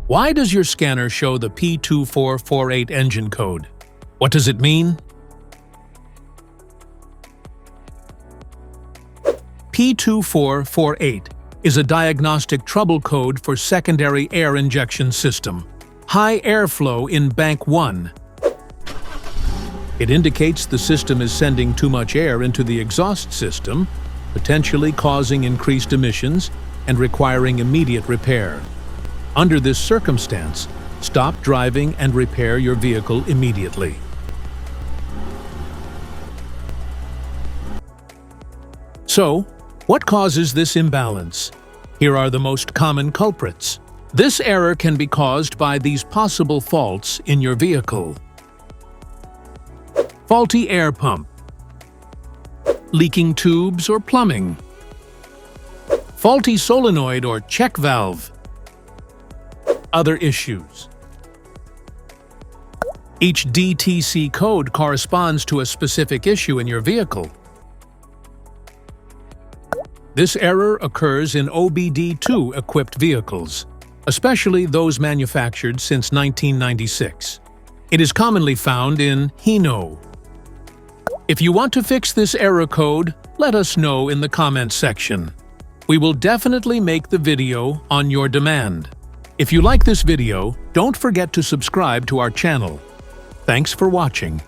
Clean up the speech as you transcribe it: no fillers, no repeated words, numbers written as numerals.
Why does your scanner show the P2448 engine code? What does it mean? P2448 is a diagnostic trouble code for secondary air injection system. High airflow in bank 1. It indicates the system is sending too much air into the exhaust system, potentially causing increased emissions and requiring immediate repair. Under this circumstance, stop driving and repair your vehicle immediately. So, what causes this imbalance? Here are the most common culprits. This error can be caused by these possible faults in your vehicle. Faulty air pump, leaking tubes or plumbing, faulty solenoid or check valve. Other issues. Each DTC code corresponds to a specific issue in your vehicle. This error occurs in OBD2 equipped vehicles, especially those manufactured since 1996. It is commonly found in Hino. If you want to fix this error code, let us know in the comments section. We will definitely make the video on your demand. If you like this video, don't forget to subscribe to our channel. Thanks for watching.